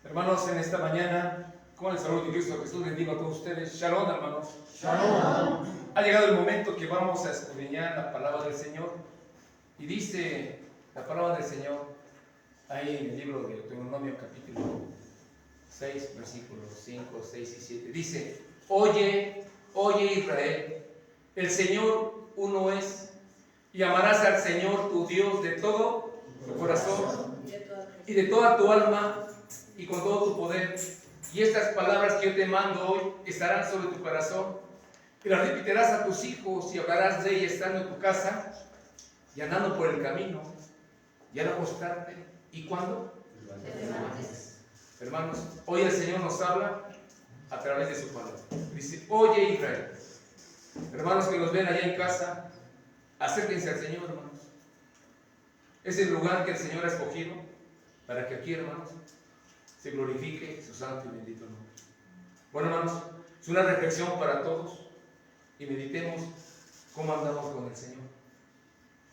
Hermanos, en esta mañana, con el saludo de Cristo Jesús, bendigo a todos ustedes. Shalom, hermanos. Shalom. Ha llegado el momento que vamos a escudriñar la palabra del Señor. Y dice la palabra del Señor ahí en el libro de Deuteronomio, capítulo 6, versículos 5, 6 y 7. Dice: Oye Israel, el Señor uno es, y amarás al Señor tu Dios de todo tu corazón y de toda tu alma y con todo tu poder. Y estas palabras que yo te mando hoy estarán sobre tu corazón, y las repetirás a tus hijos, y hablarás de ellas estando en tu casa y andando por el camino, y al acostarte. ¿Y cuándo? Hermanos, hoy el Señor nos habla a través de su palabra. Dice: Oye Israel. Hermanos que nos ven allá en casa, acérquense al Señor, hermanos. Es el lugar que el Señor ha escogido para que aquí, hermanos, se glorifique su santo y bendito nombre. Bueno, hermanos, es una reflexión para todos y meditemos cómo andamos con el Señor.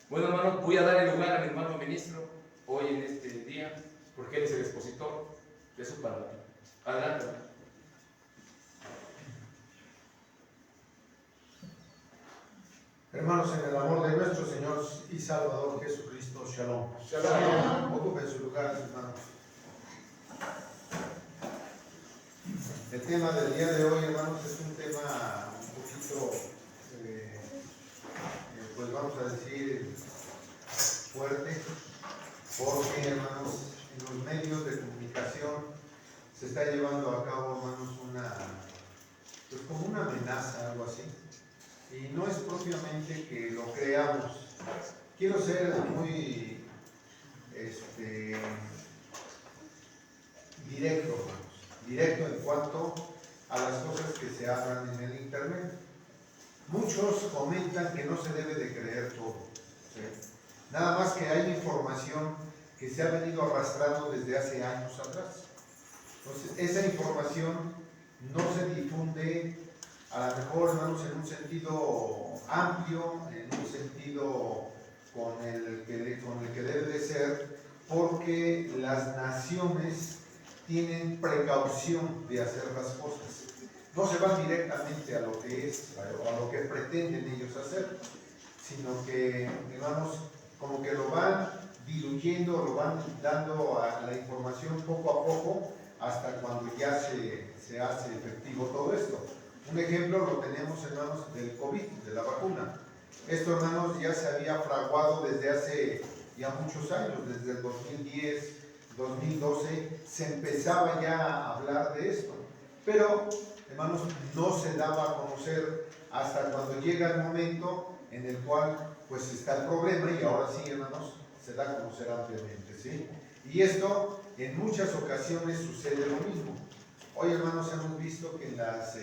Bueno, hermanos, voy a dar el lugar a mi hermano ministro hoy en este día, porque él es el expositor de su palabra. Adelante, hermano. Hermanos, en el amor de nuestro Señor y Salvador Jesucristo, Shalom. Shalom. Ocupen sus lugares, hermanos. El tema del día de hoy, hermanos, es un tema un poquito, pues vamos a decir, fuerte, porque, hermanos, en los medios de comunicación se está llevando a cabo, hermanos, pues como una amenaza, algo así. Y no es propiamente que lo creamos. Quiero ser muy directo, hermanos. Directo en cuanto a las cosas que se hablan en el internet. Muchos comentan que no se debe de creer todo, ¿sí? Nada más que hay información que se ha venido arrastrando desde hace años atrás. Entonces, esa información no se difunde a lo mejor, hermanos, en un sentido amplio, en un sentido con el que debe de ser, porque las naciones tienen precaución de hacer las cosas. No se van directamente a lo que es, o a lo que pretenden ellos hacer, sino que, hermanos, como que lo van diluyendo, lo van dando a la información poco a poco, hasta cuando ya se hace efectivo todo esto. Un ejemplo lo tenemos, hermanos, del COVID, de la vacuna. Esto, hermanos, ya se había fraguado desde hace ya muchos años, desde el 2010, 2012, se empezaba ya a hablar de esto. Pero, hermanos, no se daba a conocer hasta cuando llega el momento en el cual, pues, está el problema, y ahora sí, hermanos, se da a conocer ampliamente, ¿sí? Y esto, en muchas ocasiones, sucede lo mismo. Hoy, hermanos, hemos visto que en las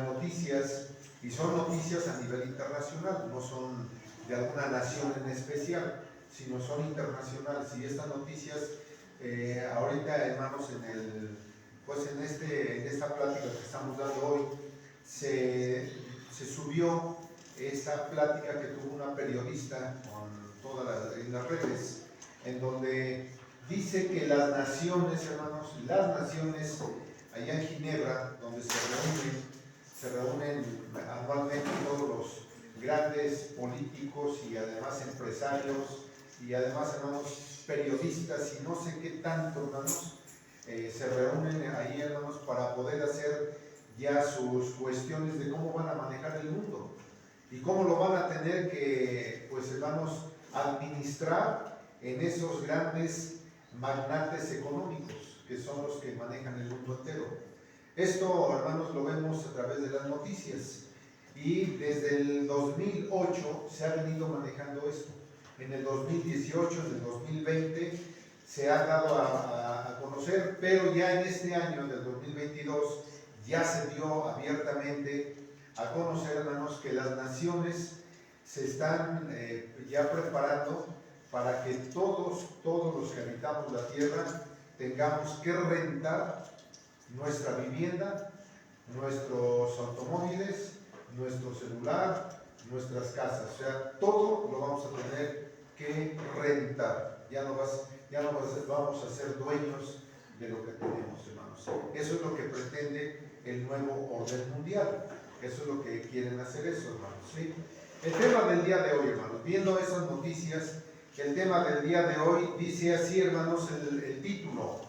noticias, y son noticias a nivel internacional, no son de alguna nación en especial, sino son internacionales, y estas noticias, ahorita, hermanos, en esta plática que estamos dando hoy, se subió esa plática que tuvo una periodista en las redes, en donde dice que las naciones, hermanos, allá en Ginebra, donde se reúnen anualmente todos los grandes políticos y además empresarios y además, hermanos, periodistas y no sé qué tanto, hermanos, se reúnen ahí, hermanos, para poder hacer ya sus cuestiones de cómo van a manejar el mundo y cómo lo van a tener que, pues, hermanos, administrar en esos grandes magnates económicos que son los que manejan el mundo entero. Esto, hermanos, lo vemos a través de las noticias, y desde el 2008 se ha venido manejando esto. En el 2018, en el 2020 se ha dado a conocer, pero ya en este año del 2022 ya se dio abiertamente a conocer, hermanos, que las naciones se están ya preparando para que todos los que habitamos la tierra tengamos que rentar nuestra vivienda, nuestros automóviles, nuestro celular, nuestras casas. O sea, todo lo vamos a tener que rentar. Ya no vamos a ser dueños de lo que tenemos, hermanos. Eso es lo que pretende el nuevo orden mundial. Eso es lo que quieren hacer eso, hermanos, ¿sí? El tema del día de hoy, hermanos, viendo esas noticias, el tema del día de hoy dice así, hermanos, el título: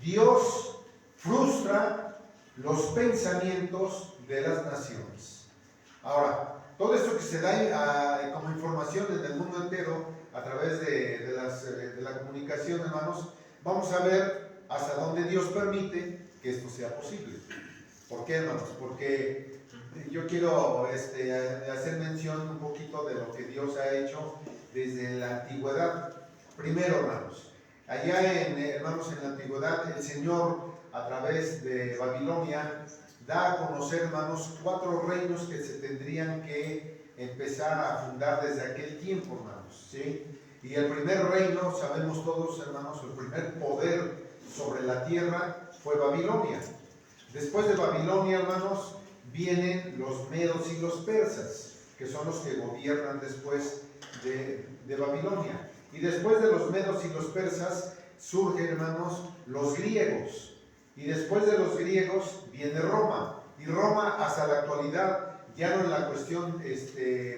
Dios frustra los pensamientos de las naciones. Ahora, todo esto que se da como información en el mundo entero a través de la comunicación, hermanos, vamos a ver hasta dónde Dios permite que esto sea posible. ¿Por qué, hermanos? Porque yo quiero hacer mención un poquito de lo que Dios ha hecho desde la antigüedad. Primero, hermanos, allá hermanos, en la antigüedad, el Señor, a través de Babilonia, da a conocer, hermanos, 4 reinos que se tendrían que empezar a fundar desde aquel tiempo, hermanos, ¿sí? Y el primer reino, sabemos todos, hermanos, el primer poder sobre la tierra fue Babilonia. Después de Babilonia, hermanos, vienen los medos y los persas, que son los que gobiernan después de Babilonia. Y después de los medos y los persas surgen, hermanos, los griegos. Y después de los griegos viene Roma. Y Roma hasta la actualidad, ya no en la cuestión,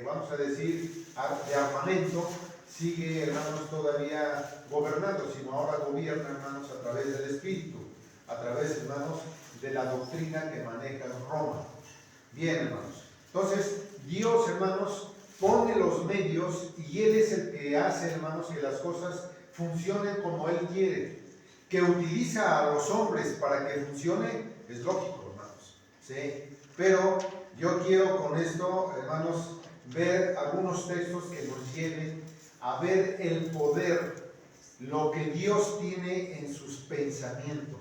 vamos a decir, de armamento, sigue, hermanos, todavía gobernando, sino ahora gobierna, hermanos, a través del Espíritu, a través, hermanos, de la doctrina que maneja Roma. Bien, hermanos. Entonces, Dios, hermanos, pone los medios y Él es el que hace, hermanos, que las cosas funcionen como Él quiere. Que utiliza a los hombres para que funcione, es lógico, hermanos, ¿sí? Pero yo quiero con esto, hermanos, ver algunos textos que nos lleven a ver el poder, lo que Dios tiene en sus pensamientos,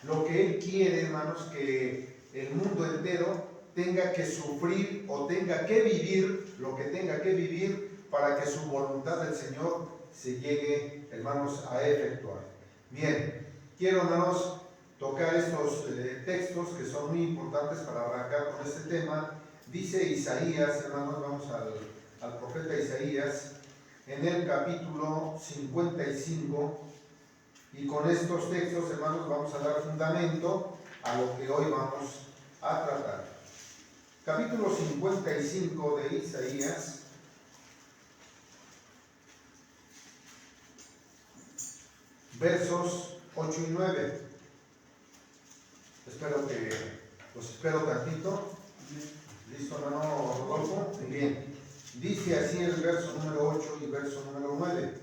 lo que Él quiere, hermanos, que el mundo entero tenga que sufrir o tenga que vivir lo que tenga que vivir para que su voluntad del Señor se llegue, hermanos, a efectuar. Bien, quiero, hermanos, tocar estos textos que son muy importantes para arrancar con este tema. Dice Isaías, hermanos, vamos al profeta Isaías, en el capítulo 55, y con estos textos, hermanos, vamos a dar fundamento a lo que hoy vamos a tratar. Capítulo 55 de Isaías, versos 8 y 9. Los espero tantito. ¿Listo, hermano Rodolfo? Bien. Dice así el verso número 8 y verso número 9.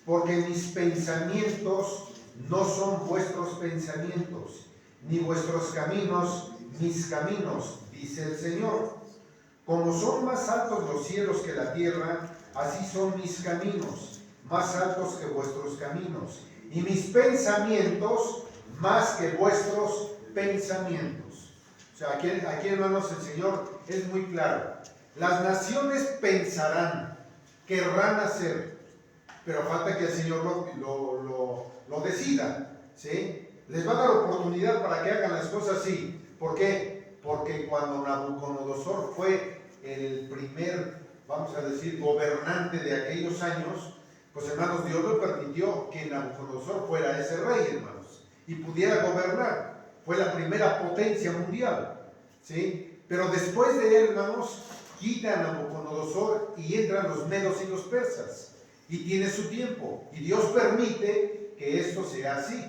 Porque mis pensamientos no son vuestros pensamientos, ni vuestros caminos mis caminos, dice el Señor. Como son más altos los cielos que la tierra, así son mis caminos, más altos que vuestros caminos, y mis pensamientos más que vuestros pensamientos. O sea, aquí, hermanos, el Señor es muy claro. Las naciones pensarán, querrán hacer, pero falta que el Señor lo decida, ¿sí? Les va a dar oportunidad para que hagan las cosas así. ¿Por qué? Porque cuando Nabucodonosor fue el primer, vamos a decir, gobernante de aquellos años, pues, hermanos, Dios lo permitió que Nabucodonosor fuera ese rey, hermanos, y pudiera gobernar. Fue la primera potencia mundial, ¿sí? Pero después de él, hermanos, quita a Nabucodonosor y entran los medos y los persas, y tiene su tiempo, y Dios permite que esto sea así.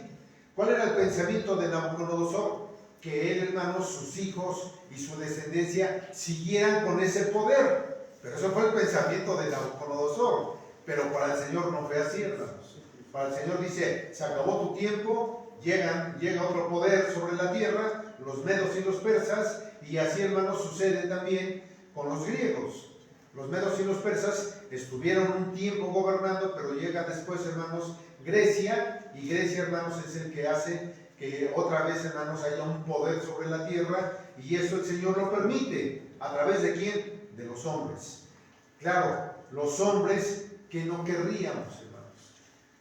¿Cuál era el pensamiento de Nabucodonosor? Que él, hermanos, sus hijos y su descendencia siguieran con ese poder. Pero eso fue el pensamiento de Nabucodonosor. Pero para el Señor no fue así, hermanos. Para el Señor dice, se acabó tu tiempo, llega otro poder sobre la tierra, los medos y los persas, y así, hermanos, sucede también con los griegos. Los medos y los persas estuvieron un tiempo gobernando, pero llega después, hermanos, Grecia, y Grecia, hermanos, es el que hace que otra vez, hermanos, haya un poder sobre la tierra, y eso el Señor lo permite. ¿A través de quién? De los hombres. Claro, los hombres que no querríamos, hermanos.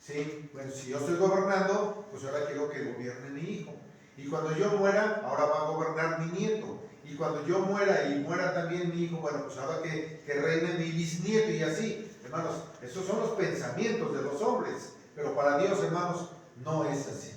¿Sí? Bueno, si yo estoy gobernando, pues ahora quiero que gobierne mi hijo. Y cuando yo muera, ahora va a gobernar mi nieto. Y cuando yo muera y muera también mi hijo, bueno, pues ahora que reine mi bisnieto, y así. Hermanos, esos son los pensamientos de los hombres. Pero para Dios, hermanos, no es así.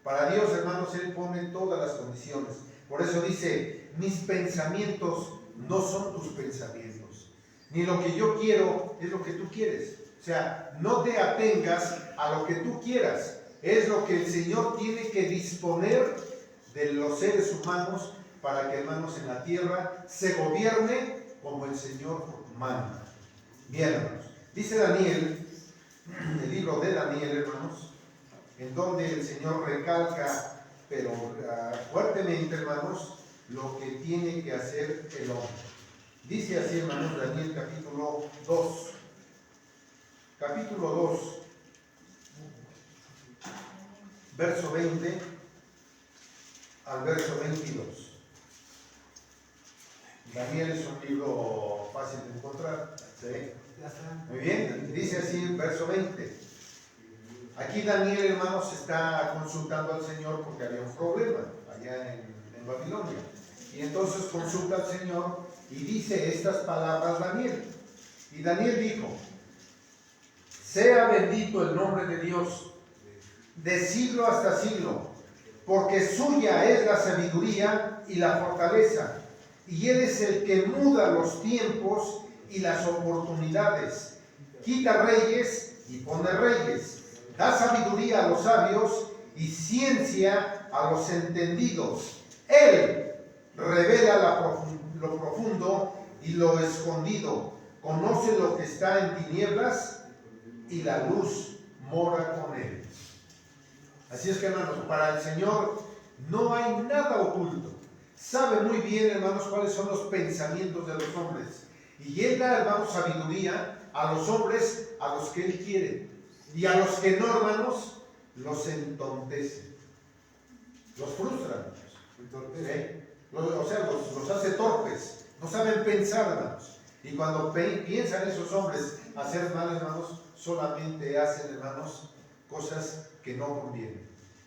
Para Dios, hermanos, Él pone todas las condiciones. Por eso dice, mis pensamientos no son tus pensamientos. Ni lo que yo quiero es lo que tú quieres. O sea, no te atengas a lo que tú quieras. Es lo que el Señor tiene que disponer de los seres humanos para que, hermanos, en la tierra se gobierne como el Señor manda. Bien, hermanos. Dice Daniel, el libro de Daniel, hermanos, en donde el Señor recalca, pero fuertemente, hermanos, lo que tiene que hacer el hombre. Dice así, hermanos, Daniel capítulo 2. Capítulo 2, verso 20 al verso 22. Daniel es un libro fácil de encontrar. ¿Sí? Muy bien, dice así en verso 20. Aquí Daniel, hermanos, está consultando al Señor porque había un problema allá en Babilonia. Y entonces consulta al Señor y dice estas palabras Daniel. Y Daniel dijo, sea bendito el nombre de Dios, de siglo hasta siglo, porque suya es la sabiduría y la fortaleza, y Él es el que muda los tiempos y las oportunidades, quita reyes y pone reyes, da sabiduría a los sabios y ciencia a los entendidos. Él revela lo profundo y lo escondido, conoce lo que está en tinieblas y la luz mora con Él. Así es que, hermanos, para el Señor no hay nada oculto. Sabe muy bien, hermanos, cuáles son los pensamientos de los hombres. Y Él da, hermanos, sabiduría a los hombres a los que Él quiere. Y a los que no, hermanos, los entontece. Los frustra, los hace torpes. No saben pensar, hermanos. Y cuando piensan esos hombres hacer mal, hermanos, solamente hacen, hermanos, cosas que no convienen.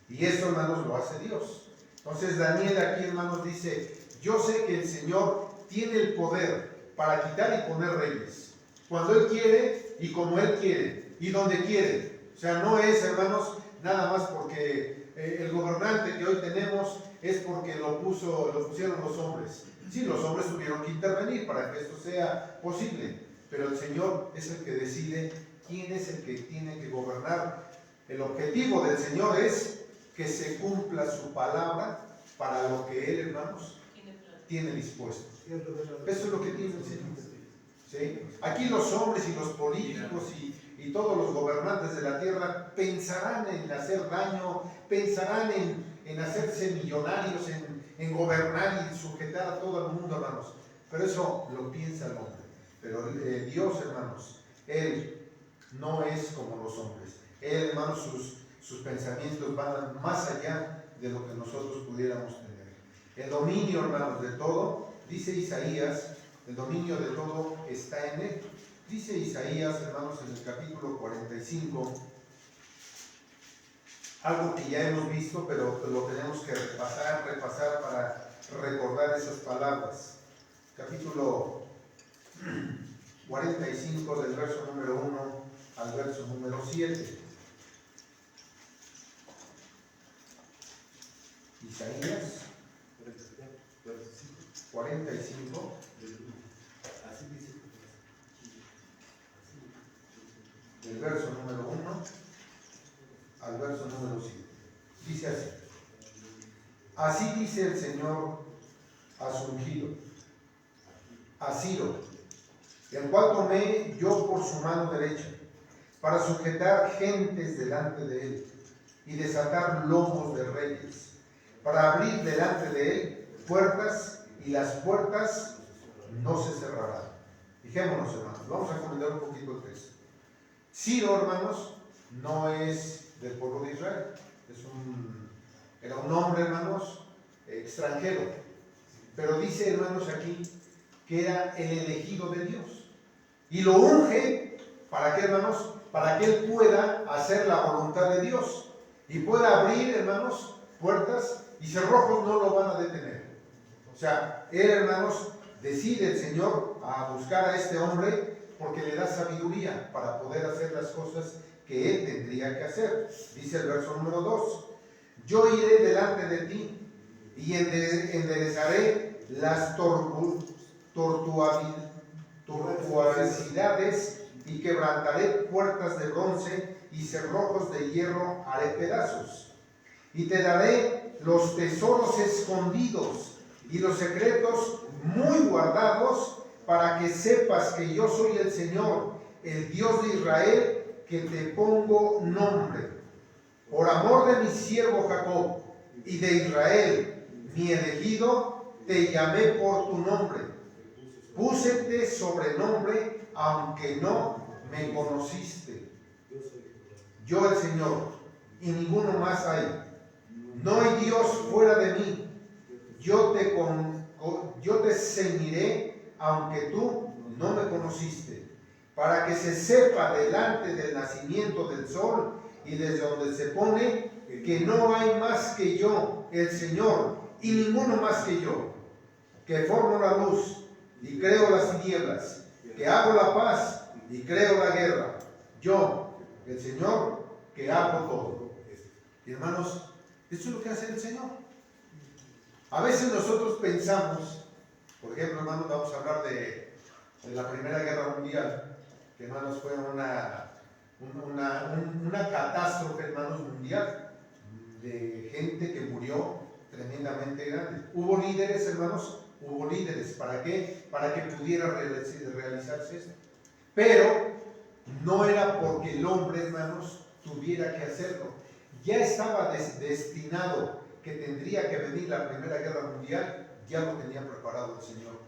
Y eso, hermanos, lo hace Dios. Entonces Daniel aquí, hermanos, dice, yo sé que el Señor tiene el poder para quitar y poner reyes. Cuando Él quiere y como Él quiere y donde quiere. O sea, no es, hermanos, nada más porque el gobernante que hoy tenemos es porque lo pusieron los hombres. Sí, los hombres tuvieron que intervenir para que esto sea posible. Pero el Señor es el que decide quién es el que tiene que gobernar. El objetivo del Señor es que se cumpla su palabra para lo que Él, hermanos, tiene dispuesto. Eso es lo que tiene el Señor. ¿Sí? Aquí los hombres y los políticos y todos los gobernantes de la tierra pensarán en hacer daño, pensarán en hacerse millonarios, en gobernar y sujetar a todo el mundo, hermanos. Pero eso lo piensa el hombre. Pero Dios, hermanos, Él no es como los hombres. Él, hermanos, sus pensamientos van más allá de lo que nosotros pudiéramos tener. El dominio, hermanos, de todo, dice Isaías, el dominio de todo está en Él. Dice Isaías, hermanos, en el capítulo 45, algo que ya hemos visto, pero lo tenemos que repasar para recordar esas palabras. Capítulo 45, del verso número 1 al verso número 7. Isaías 45, del verso número 1 al verso número 7. Dice así: así dice el Señor a su ungido, a Ciro, el cual tomé yo por su mano derecha, para sujetar gentes delante de él y desatar lomos de reyes, para abrir delante de él puertas, y las puertas no se cerrarán. Fijémonos, hermanos, vamos a comentar un poquito el texto. Ciro, hermanos, no es del pueblo de Israel, era un hombre, hermanos, extranjero, pero dice, hermanos, aquí que era el elegido de Dios, y lo unge, ¿para qué, hermanos? Para que él pueda hacer la voluntad de Dios, y pueda abrir, hermanos, puertas, y cerrojos no lo van a detener. O sea, él, hermanos, decide el Señor a buscar a este hombre porque le da sabiduría para poder hacer las cosas que él tendría que hacer. Dice el verso número 2: Yo iré delante de ti y enderezaré las tortuosidades y quebrantaré puertas de bronce y cerrojos de hierro haré pedazos. Y te daré los tesoros escondidos y los secretos muy guardados, para que sepas que yo soy el Señor, el Dios de Israel, que te pongo nombre. Por amor de mi siervo Jacob y de Israel, mi elegido, te llamé por tu nombre. Púsete sobrenombre, aunque no me conociste. Yo el Señor, y ninguno más hay. No hay Dios fuera de mí. Yo te ceñiré, aunque tú no me conociste, para que se sepa delante del nacimiento del sol y desde donde se pone, que no hay más que yo, el Señor, y ninguno más que yo, que formo la luz y creo las tinieblas, que hago la paz y creo la guerra. Yo, el Señor, que hago todo. Y hermanos, esto es lo que hace el Señor. A veces nosotros pensamos, por ejemplo, hermanos, vamos a hablar de la Primera Guerra Mundial, que hermanos fue una catástrofe, hermanos, mundial, de gente que murió tremendamente grande. Hubo líderes, hermanos, hubo líderes. ¿Para qué? Para que pudiera realizarse esto. Pero no era porque el hombre, hermanos, tuviera que hacerlo. Ya estaba destinado que tendría que venir la Primera Guerra Mundial, ya lo tenía preparado el Señor.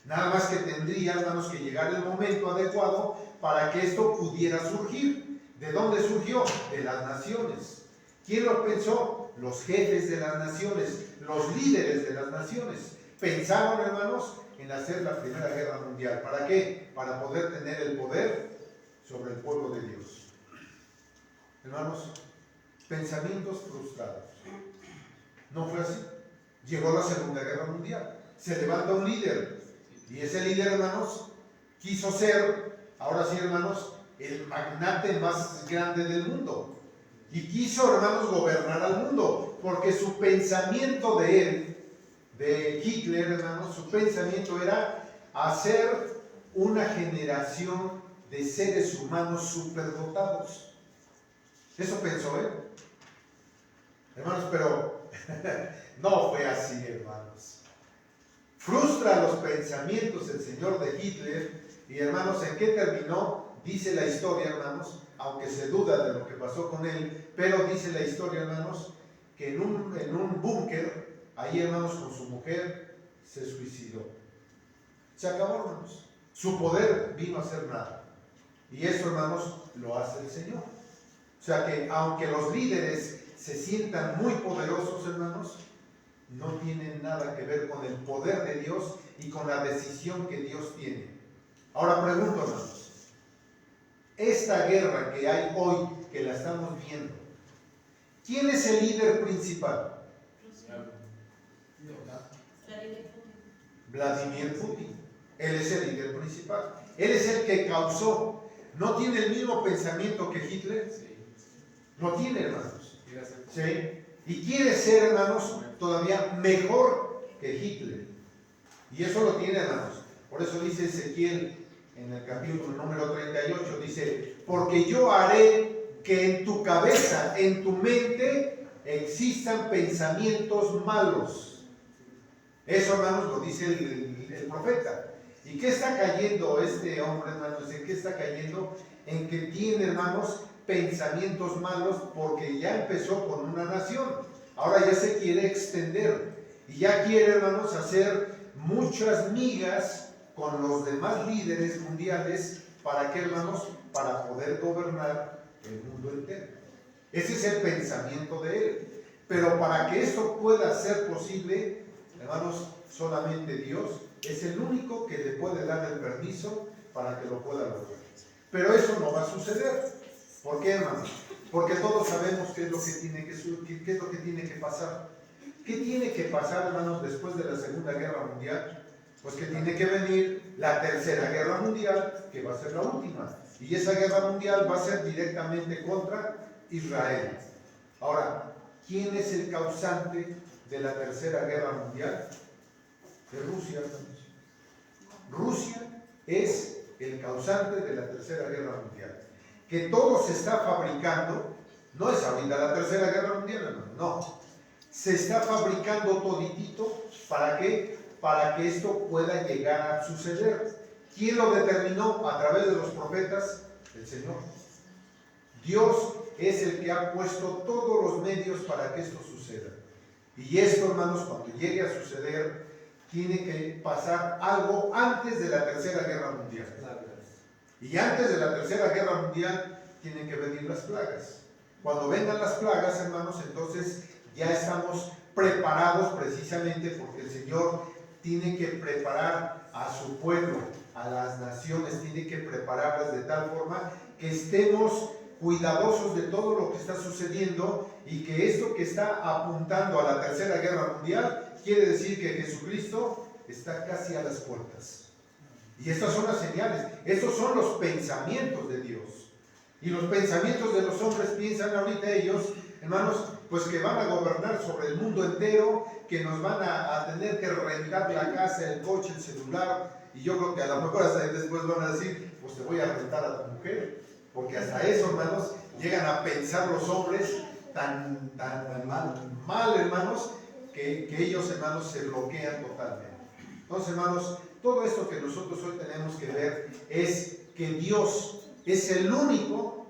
Nada más que tendría, hermanos, que llegar el momento adecuado para que esto pudiera surgir. ¿De dónde surgió? De las naciones. ¿Quién lo pensó? Los jefes de las naciones, los líderes de las naciones. Pensaron, hermanos, en hacer la Primera Guerra Mundial. ¿Para qué? Para poder tener el poder sobre el pueblo de Dios. Hermanos, pensamientos frustrados. No fue así. Llegó la Segunda Guerra Mundial. Se levanta un líder. Y ese líder, hermanos, quiso ser, ahora sí, hermanos, el magnate más grande del mundo. Y quiso, hermanos, gobernar al mundo. Porque su pensamiento de él, de Hitler, hermanos, su pensamiento era hacer una generación de seres humanos superdotados. Eso pensó él. Hermanos, pero no fue así, hermanos. Frustra los pensamientos el señor de Hitler. Y hermanos, ¿en qué terminó? Dice la historia, hermanos, aunque se duda de lo que pasó con él, pero dice la historia, hermanos, que en un búnker, ahí, hermanos, con su mujer, se suicidó. Se acabó, hermanos. Su poder vino a ser nada. Y eso, hermanos, lo hace el Señor. O sea que aunque los líderes se sientan muy poderosos, hermanos, no tienen nada que ver con el poder de Dios y con la decisión que Dios tiene. Ahora pregunto, hermanos, esta guerra que hay hoy, que la estamos viendo, ¿quién es el líder principal? Vladimir Putin. Él es el líder principal. Él es el que causó. ¿No tiene el mismo pensamiento que Hitler? Lo tiene, hermanos. ¿Sí? Y quiere ser, hermanos, todavía mejor que Hitler. Y eso lo tiene, hermanos. Por eso dice Ezequiel en el capítulo número 38, dice, porque yo haré que en tu cabeza, en tu mente, existan pensamientos malos. Eso, hermanos, lo dice el profeta. ¿Y qué está cayendo este hombre, hermanos? ¿En qué está cayendo? En que tiene, hermanos, pensamientos malos, porque ya empezó con una nación. Ahora ya se quiere extender. Y ya quiere, hermanos, hacer muchas migas con los demás líderes mundiales. ¿Para qué, hermanos? Para poder gobernar el mundo entero. Ese es el pensamiento de él. Pero para que esto pueda ser posible, hermanos, solamente Dios es el único que le puede dar el permiso para que lo pueda lograr. Pero eso no va a suceder. ¿Por qué, hermanos? Porque todos sabemos qué es lo que tiene qué es lo que tiene que pasar. ¿Qué tiene que pasar, hermanos, después de la Segunda Guerra Mundial? Pues que tiene que venir la Tercera Guerra Mundial, que va a ser la última. Y esa guerra mundial va a ser directamente contra Israel. Ahora, ¿quién es el causante de la Tercera Guerra Mundial? De Rusia, hermanos. Rusia es el causante de la Tercera Guerra Mundial. Que todo se está fabricando, no es ahorita la Tercera Guerra Mundial, hermano, no. Se está fabricando toditito, ¿para qué? Para que esto pueda llegar a suceder. ¿Quién lo determinó? A través de los profetas, el Señor. Dios es el que ha puesto todos los medios para que esto suceda. Y esto, hermanos, cuando llegue a suceder, tiene que pasar algo antes de la Tercera Guerra Mundial. Y antes de la Tercera Guerra Mundial tienen que venir las plagas. Cuando vengan las plagas, hermanos, entonces ya estamos preparados precisamente porque el Señor tiene que preparar a su pueblo, a las naciones, tiene que prepararlas de tal forma que estemos cuidadosos de todo lo que está sucediendo y que esto que está apuntando a la Tercera Guerra Mundial quiere decir que Jesucristo está casi a las puertas. Y estas son las señales, estos son los pensamientos de Dios. Y los pensamientos de los hombres piensan ahorita ellos, hermanos, pues que van a gobernar sobre el mundo entero, que nos van a tener que rentar la casa, el coche, el celular. Y yo creo que a lo mejor hasta después van a decir, pues te voy a rentar a tu mujer. Porque hasta eso, hermanos, llegan a pensar los hombres tan mal, hermanos, que ellos, hermanos, se bloquean totalmente. Entonces, hermanos, todo esto que nosotros hoy tenemos que ver es que Dios es el único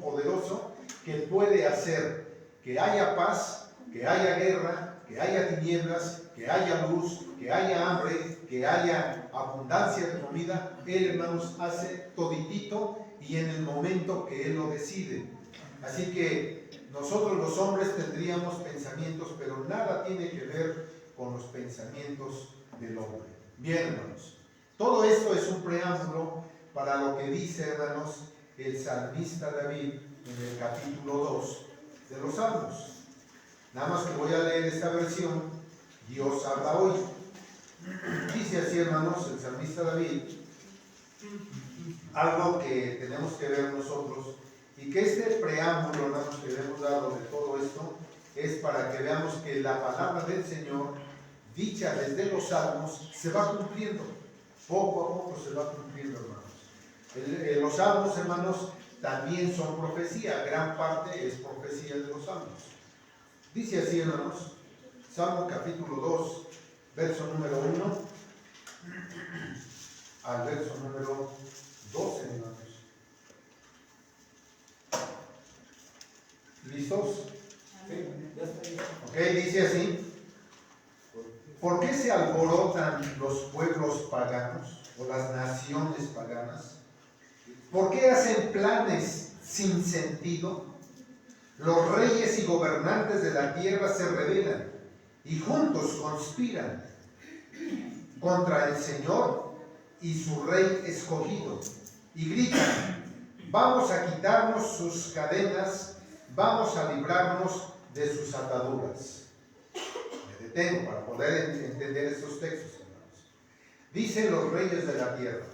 poderoso que puede hacer que haya paz, que haya guerra, que haya tinieblas, que haya luz, que haya hambre, que haya abundancia de comida. Él, hermanos, hace toditito y en el momento que Él lo decide. Así que nosotros los hombres tendríamos pensamientos, pero nada tiene que ver con los pensamientos del hombre. Bien, hermanos, todo esto es un preámbulo para lo que dice, hermanos, el salmista David en el capítulo 2 de los Salmos. Nada más que voy a leer esta versión, Dios habla hoy. Dice así, hermanos, el salmista David, algo que tenemos que ver nosotros, y que este preámbulo, hermanos, que le hemos dado de todo esto, es para que veamos que la palabra del Señor, dicha desde los salmos, se va cumpliendo. Poco a poco se va cumpliendo, hermanos. Los salmos, hermanos, también son profecía. Gran parte es profecía de los salmos. Dice así, hermanos, Salmo capítulo 2, verso número 1 al verso número 12, hermanos. ¿Listos? Sí. Ok, dice así. ¿Por qué se alborotan los pueblos paganos o las naciones paganas? ¿Por qué hacen planes sin sentido? Los reyes y gobernantes de la tierra se rebelan y juntos conspiran contra el Señor y su rey escogido y gritan: vamos a quitarnos sus cadenas, vamos a librarnos de sus ataduras. Me detengo para poder entender estos textos, hermanos. Dicen los reyes de la tierra: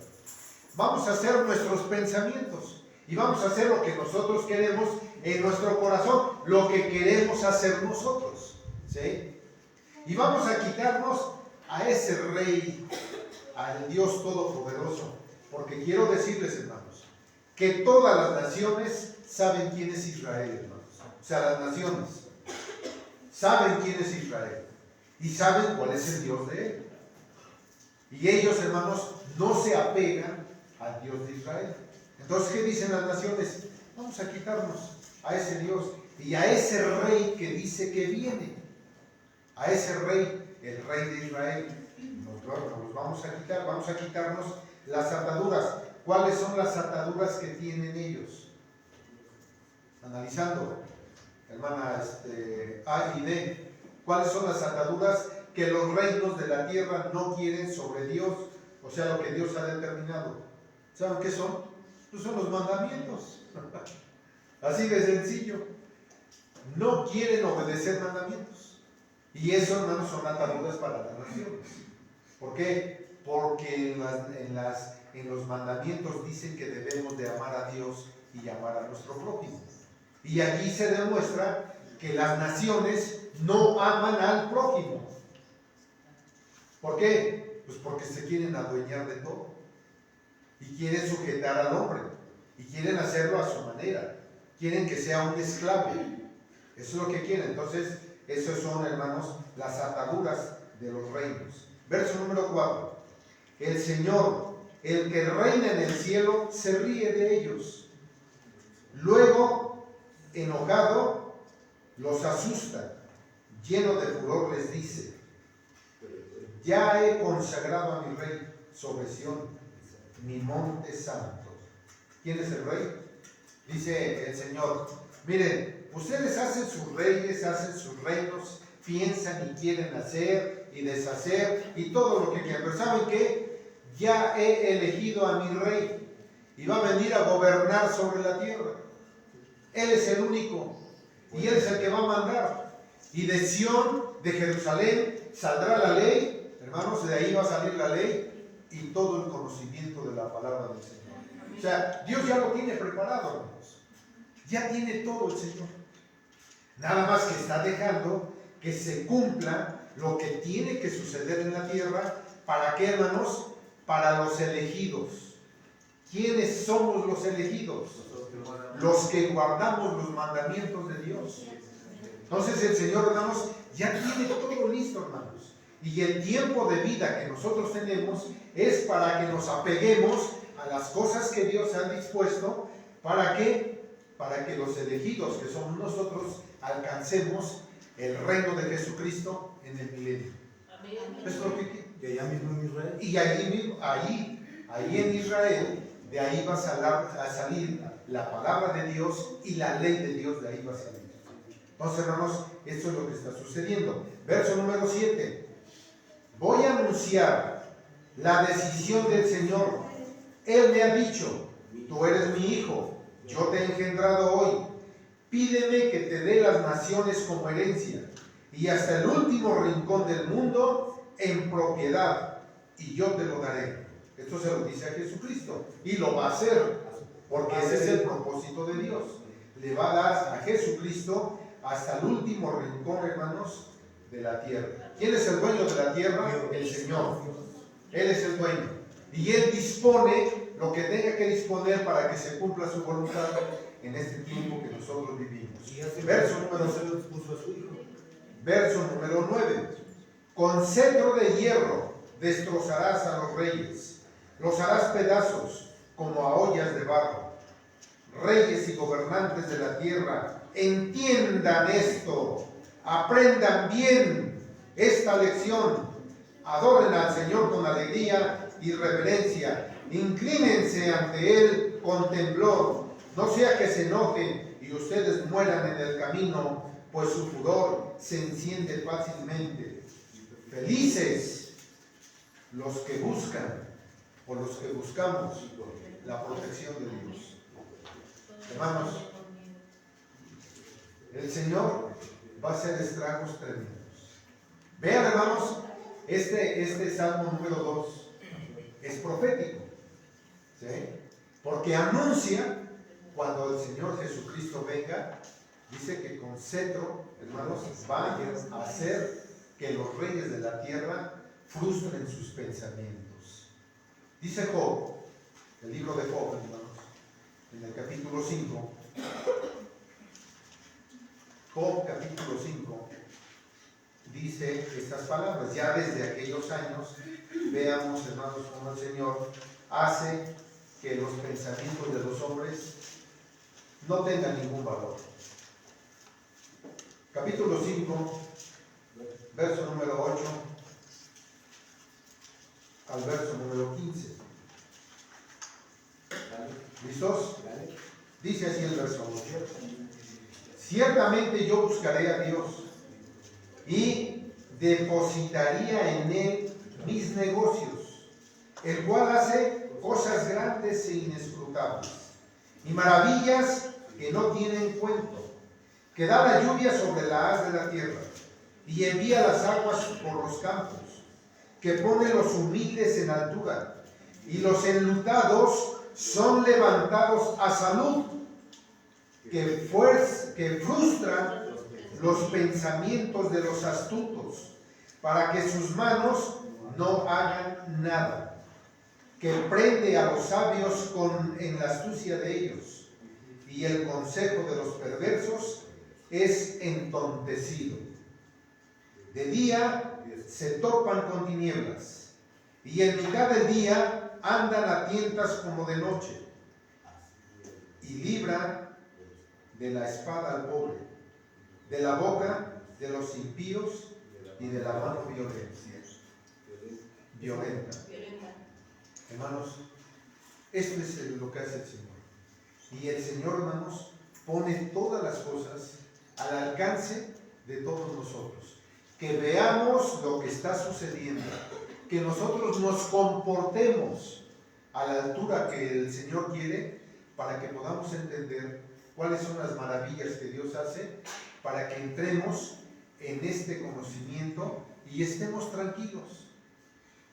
vamos a hacer nuestros pensamientos y vamos a hacer lo que nosotros queremos en nuestro corazón, lo que queremos hacer nosotros, ¿sí? Y vamos a quitarnos a ese rey, al Dios Todopoderoso, porque quiero decirles, hermanos, que todas las naciones saben quién es Israel, hermanos. O sea, las naciones saben quién es Israel y saben cuál es el Dios de él. Y ellos, hermanos, no se apegan al Dios de Israel. Entonces, ¿qué dicen las naciones? Vamos a quitarnos a ese Dios y a ese rey que dice que viene. A ese rey, el rey de Israel. Nos vamos a quitarnos las ataduras. ¿Cuáles son las ataduras que tienen ellos? Analizando, hermana A y D, ¿cuáles son las ataduras que los reinos de la tierra no quieren sobre Dios? O sea, lo que Dios ha determinado. ¿Saben qué son? Pues son los mandamientos. Así de sencillo. No quieren obedecer mandamientos. Y eso, hermanos, son ataduras para las naciones. ¿Por qué? Porque en los mandamientos dicen que debemos de amar a Dios y amar a nuestro prójimo. Y aquí se demuestra que las naciones no aman al prójimo. ¿Por qué? Pues porque se quieren adueñar de todo y quieren sujetar al hombre y quieren hacerlo a su manera. Quieren que sea un esclavo. Eso es lo que quieren. Entonces, esos son, hermanos, las ataduras de los reinos. Verso número 4. El Señor, el que reina en el cielo, se ríe de ellos. Luego, enojado, los asusta. Lleno de furor les dice: ya he consagrado a mi rey sobre Sión, mi monte santo. ¿Quién es el rey? Dice el Señor: miren, ustedes hacen sus reyes, hacen sus reinos, piensan y quieren hacer y deshacer y todo lo que quieran, pero ¿saben qué? Ya he elegido a mi rey y va a venir a gobernar sobre la tierra. Él es el único y Él es el que va a mandar. Y de Sión, de Jerusalén, saldrá la ley, hermanos, de ahí va a salir la ley y todo el conocimiento de la palabra del Señor. O sea, Dios ya lo tiene preparado, hermanos. Ya tiene todo el Señor. Nada más que está dejando que se cumpla lo que tiene que suceder en la tierra. ¿Para qué, hermanos? Para los elegidos. ¿Quiénes somos los elegidos? Los que guardamos los mandamientos de Dios. Entonces el Señor, hermanos, ya tiene todo listo, hermanos. Y el tiempo de vida que nosotros tenemos es para que nos apeguemos a las cosas que Dios ha dispuesto. ¿Para qué? Para que los elegidos, que somos nosotros, alcancemos el reino de Jesucristo en el milenio. Eso es lo que Y allá mismo en Israel. y allí mismo, ahí en Israel, de ahí va a salir la palabra de Dios y la ley de Dios de ahí va a salir. Entonces, hermanos, esto es lo que está sucediendo. Verso número 7. Voy a anunciar la decisión del Señor. Él me ha dicho: tú eres mi hijo, yo te he engendrado hoy. Pídeme que te dé las naciones como herencia y hasta el último rincón del mundo en propiedad, y yo te lo daré. Esto se lo dice a Jesucristo y lo va a hacer, porque ese es el propósito de Dios. Le va a dar a Jesucristo hasta el último rincón, hermanos, de la tierra. ¿Quién es el dueño de la tierra? El Señor. Él es el dueño. Y Él dispone lo que tenga que disponer para que se cumpla su voluntad en este tiempo que nosotros vivimos. Verso número 9. Con cetro de hierro destrozarás a los reyes, los harás pedazos como a ollas de barro. Reyes y gobernantes de la tierra, entiendan esto, aprendan bien esta lección, adoren al Señor con alegría y reverencia, inclínense ante Él con temblor, no sea que se enojen y ustedes mueran en el camino, pues su furor se enciende fácilmente. Felices los que buscan, o los que buscamos la protección de Dios. Hermanos, el Señor va a hacer estragos tremendos. Vean, hermanos, este Salmo número 2 es profético, ¿sí? Porque anuncia cuando el Señor Jesucristo venga. Dice que con cetro, hermanos, va a hacer que los reyes de la tierra frustren sus pensamientos. Dice Job, el libro de Job, hermanos, en el capítulo 5, Job capítulo 5, dice estas palabras. Ya desde aquellos años, veamos, hermanos, cómo el Señor hace que los pensamientos de los hombres no tengan ningún valor. Capítulo 5, verso número 8 al verso número 15. ¿Listos? Dice así el verso 8. Ciertamente yo buscaré a Dios y depositaría en Él mis negocios, el cual hace cosas grandes e inescrutables y maravillas que no tienen cuento, que da la lluvia sobre la haz de la tierra y envía las aguas por los campos, que pone los humildes en altura y los enlutados son levantados a salud, que frustran los pensamientos de los astutos, para que sus manos no hagan nada, que prende a los sabios en la astucia de ellos, y el consejo de los perversos es entontecido. De día se topan con tinieblas, y en mitad del día andan a tientas como de noche, y libran de la espada al pobre, de la boca de los impíos y de la mano violenta. Hermanos, esto es lo que hace el Señor. Y el Señor, hermanos, pone todas las cosas al alcance de todos nosotros. Que veamos lo que está sucediendo, que nosotros nos comportemos a la altura que el Señor quiere, para que podamos entender cuáles son las maravillas que Dios hace, para que entremos en este conocimiento y estemos tranquilos.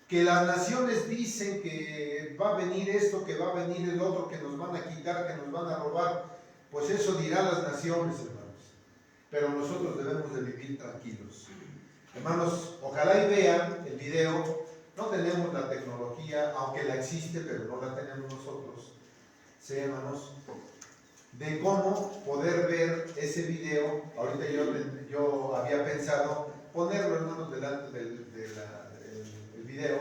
Que las naciones dicen que va a venir esto, que va a venir el otro, que nos van a quitar, que nos van a robar, pues eso dirán las naciones, hermanos. Pero nosotros debemos de vivir tranquilos. Hermanos, ojalá y vean el video. No tenemos la tecnología, aunque la existe, pero no la tenemos nosotros. Sí, hermanos, de cómo poder ver ese video. Ahorita yo había pensado ponerlo, hermanos, delante del video,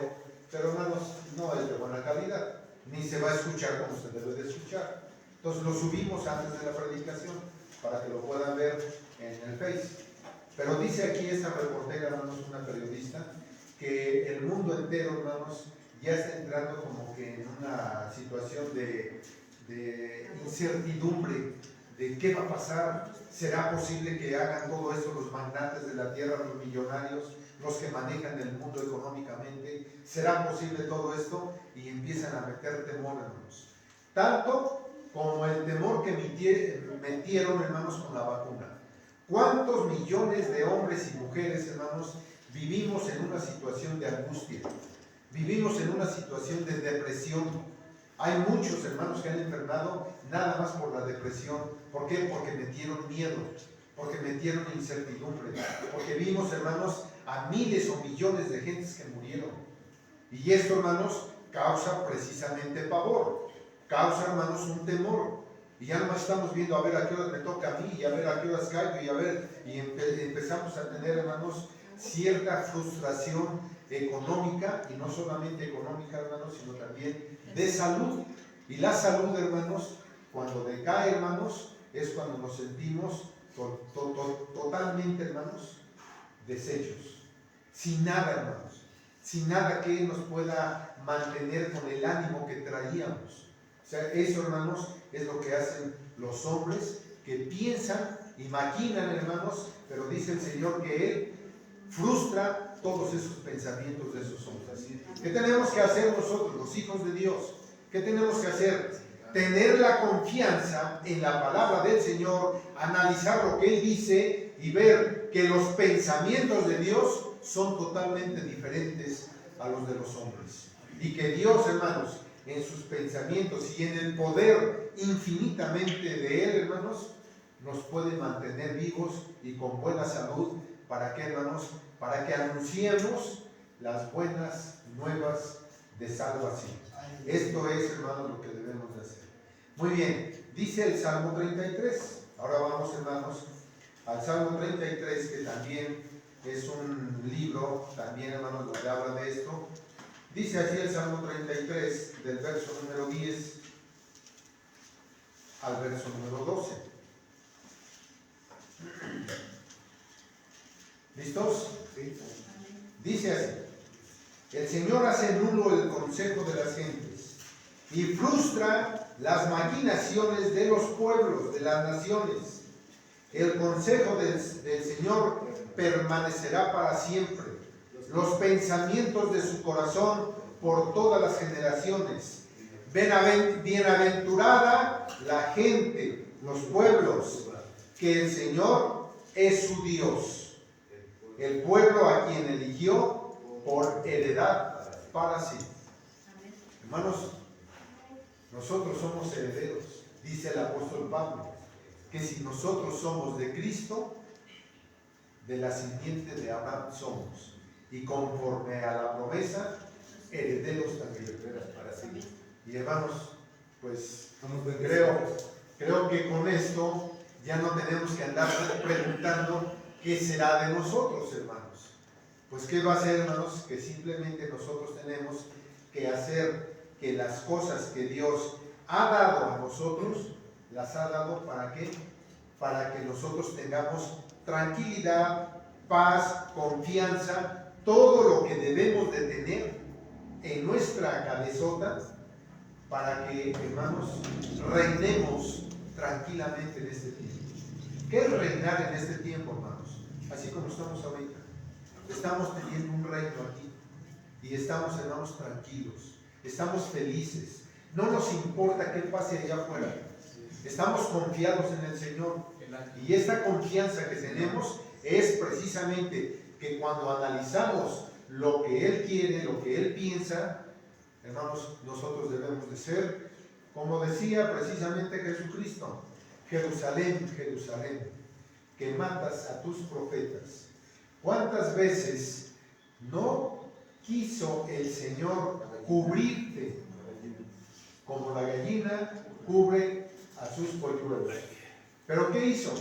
pero hermanos, no es de buena calidad, ni se va a escuchar como se debe de escuchar. Entonces lo subimos antes de la predicación para que lo puedan ver en el Face. Pero dice aquí esta reportera, hermanos, una periodista, que el mundo entero, hermanos, ya está entrando como que en una situación de incertidumbre de qué va a pasar. ¿Será posible que hagan todo esto los magnates de la tierra, los millonarios, los que manejan el mundo económicamente? ¿Será posible todo esto? Y empiezan a meter temor, hermanos. Tanto como el temor que metieron, hermanos, con la vacuna. ¿Cuántos millones de hombres y mujeres, hermanos, vivimos en una situación de angustia? Vivimos en una situación de depresión. Hay muchos hermanos que han enfermado nada más por la depresión. ¿Por qué? Porque metieron miedo, porque metieron incertidumbre, porque vimos, hermanos, a miles o millones de gentes que murieron. Y esto, hermanos, causa precisamente pavor, causa, hermanos, un temor. Y ya nomás estamos viendo a ver a qué horas me toca a mí, y a ver a qué horas caigo, y empezamos a tener, hermanos, cierta frustración económica, y no solamente económica, hermanos, sino también de salud. Y la salud, hermanos, cuando decae, hermanos, es cuando nos sentimos totalmente, hermanos, deshechos, sin nada, hermanos, sin nada que nos pueda mantener con el ánimo que traíamos. O sea, eso, hermanos, es lo que hacen los hombres que piensan y maquinan, hermanos, pero dice el Señor que Él frustra todos esos pensamientos de esos hombres. ¿Qué tenemos que hacer nosotros, los hijos de Dios? ¿Qué tenemos que hacer? Tener la confianza en la palabra del Señor, analizar lo que Él dice y ver que los pensamientos de Dios son totalmente diferentes a los de los hombres. Y que Dios, hermanos, en sus pensamientos y en el poder infinitamente de Él, hermanos, nos puede mantener vivos y con buena salud. ¿Para qué, hermanos? Para que anunciemos las buenas nuevas de salvación. Esto es, hermanos, lo que debemos de hacer. Muy bien, dice el Salmo 33. Ahora vamos, hermanos, al Salmo 33, que también es un libro, también, hermanos, donde habla de esto. Dice así el Salmo 33, del verso número 10 al verso número 12. ¿Listos? Sí. Dice así: el Señor hace nulo el consejo de las gentes y frustra las maquinaciones de los pueblos, de las naciones. El consejo del Señor permanecerá para siempre, los pensamientos de su corazón por todas las generaciones. Bienaventurada la gente, los pueblos, que el Señor es su Dios, el pueblo a quien eligió por heredad para sí. Hermanos, nosotros somos herederos, dice el apóstol Pablo, que si nosotros somos de Cristo, de la simiente de Abraham somos, y conforme a la promesa, herederos también. Y hermanos, pues creo que con esto ya no tenemos que andar preguntando qué será de nosotros, hermanos. Pues qué va a ser, hermanos, que simplemente nosotros tenemos que hacer que las cosas que Dios ha dado a nosotros, las ha dado ¿para qué? Para que nosotros tengamos tranquilidad, paz, confianza, todo lo que debemos de tener en nuestra cabezota para que, hermanos, reinemos tranquilamente en este tiempo. ¿Qué es reinar en este tiempo, hermanos? Así como estamos ahorita. Estamos teniendo un reino aquí y estamos, hermanos, tranquilos. Estamos felices. No nos importa qué pase allá afuera. Estamos confiados en el Señor. Y esta confianza que tenemos es precisamente que cuando analizamos lo que Él quiere, lo que Él piensa, hermanos, nosotros debemos de ser, como decía precisamente Jesucristo: Jerusalén, Jerusalén, que matas a tus profetas. ¿Cuántas veces no quiso el Señor cubrirte como la gallina cubre a sus polluelos? ¿Pero qué hizo?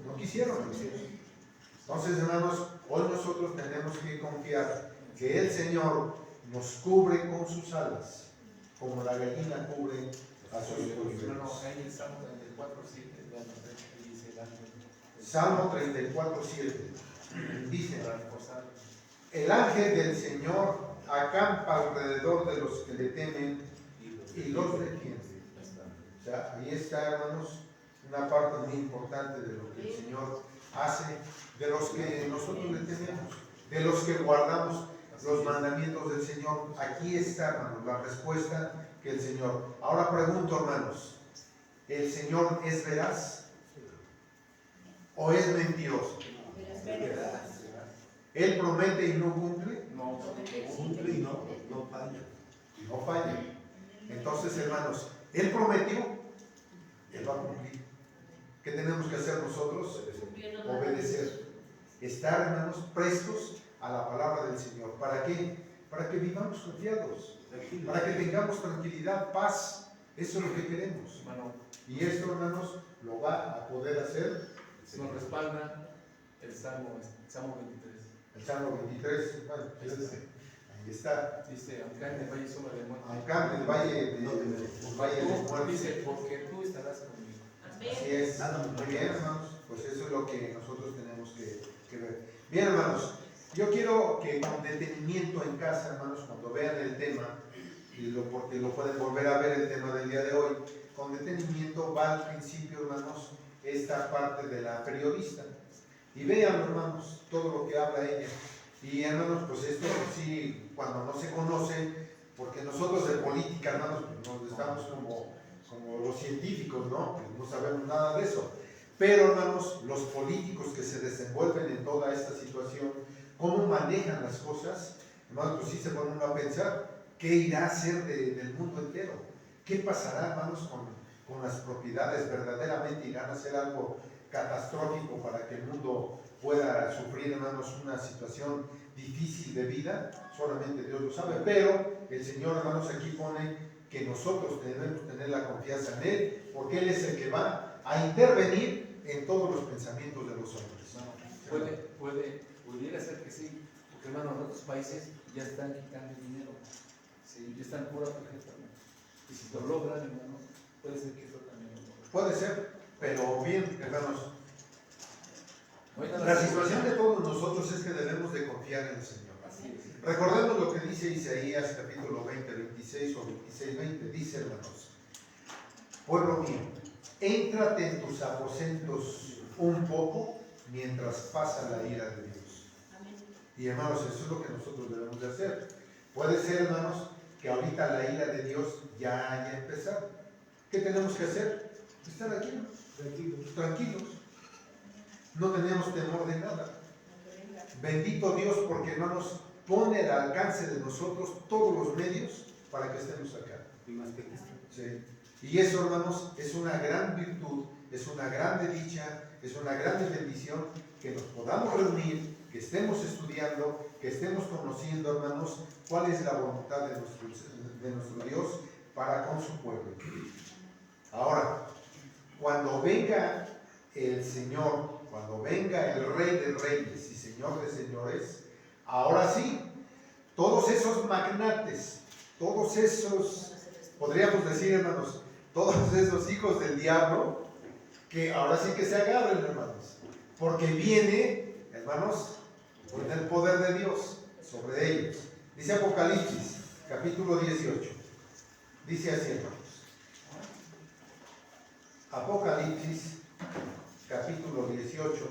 No quisieron. Entonces, hermanos, hoy nosotros tenemos que confiar que el Señor nos cubre con sus alas, como la gallina cubre a sus polluelos. Salmo 34:7 dice: el ángel del Señor acampa alrededor de los que le temen y los defiende. O sea, ahí está, hermanos, una parte muy importante de lo que el Señor hace, de los que nosotros le tememos, de los que guardamos los mandamientos del Señor. Aquí está, hermanos, la respuesta que el Señor. Ahora pregunto, hermanos, ¿el Señor es veraz o es mentiroso? ¿Él promete y no cumple? No, cumple y no falla. No falla. Entonces, hermanos, Él prometió, Él va a cumplir. ¿Qué tenemos que hacer nosotros? Obedecer. Estar, hermanos, prestos a la palabra del Señor. ¿Para qué? Para que vivamos confiados, para que tengamos tranquilidad, paz. Eso es lo que queremos. Y esto, hermanos, lo va a poder hacer. Nos respalda el Salmo 23. El Salmo 23, bueno, ahí está. Dice: aunque ande en el valle sombra de muerte, Aunque ande en el valle de muerte. dice: porque tú estarás conmigo. Así es. Muy bien, hermanos. Pues eso es lo que nosotros tenemos que ver. Bien, hermanos, yo quiero que con detenimiento en casa, hermanos, cuando vean el tema, porque lo pueden volver a ver el tema del día de hoy, con detenimiento va al principio, hermanos, esta parte de la periodista. Y vean, hermanos, todo lo que habla ella. Y, hermanos, pues esto sí, cuando no se conoce, porque nosotros de política, hermanos, nos estamos como los científicos, ¿no? Que no sabemos nada de eso. Pero, hermanos, los políticos que se desenvuelven en toda esta situación, cómo manejan las cosas, hermanos, pues sí se ponen a pensar qué irá a ser del mundo entero. ¿Qué pasará, hermanos, con las propiedades? ¿Verdaderamente irán a ser algo catastrófico para que el mundo pueda sufrir, hermanos, una situación difícil de vida? Solamente Dios lo sabe. Pero el Señor, hermanos, aquí pone que nosotros debemos tener la confianza en Él, porque Él es el que va a intervenir en todos los pensamientos de los hombres. Pudiera ser que sí, porque, hermano, en otros países ya están quitando dinero, ¿sí? Ya están pura tarjeta, ¿no? Y si lo logran, hermano, puede ser que esto también lo logre. Puede ser, pero bien, hermanos, No la situación de todos nosotros es que debemos de confiar en el Señor. Recordemos lo que dice Isaías capítulo 20, 26 o 26, 20. Dice, hermanos: pueblo mío, éntrate en tus aposentos un poco mientras pasa la ira de Dios. Amén. Y, hermanos, eso es lo que nosotros debemos de hacer. Puede ser, hermanos, que ahorita la ira de Dios ya haya empezado. ¿Qué tenemos que hacer? Estar aquí, tranquilos. No tenemos temor de nada. Bendito Dios, porque, hermanos, pone al alcance de nosotros todos los medios para que estemos acá. Sí. Y eso, hermanos, es una gran virtud, es una grande dicha, es una grande bendición que nos podamos reunir, que estemos estudiando, que estemos conociendo, hermanos, cuál es la voluntad de nuestro Dios para con su pueblo. Ahora, cuando venga el Señor, cuando venga el Rey de Reyes y Señor de Señores, ahora sí, todos esos magnates, todos esos, podríamos decir, hermanos, todos esos hijos del diablo, que ahora sí que se agarren, hermanos, porque viene, hermanos, con el poder de Dios sobre ellos. Dice Apocalipsis, capítulo 18, dice así, hermanos. Apocalipsis, capítulo 18,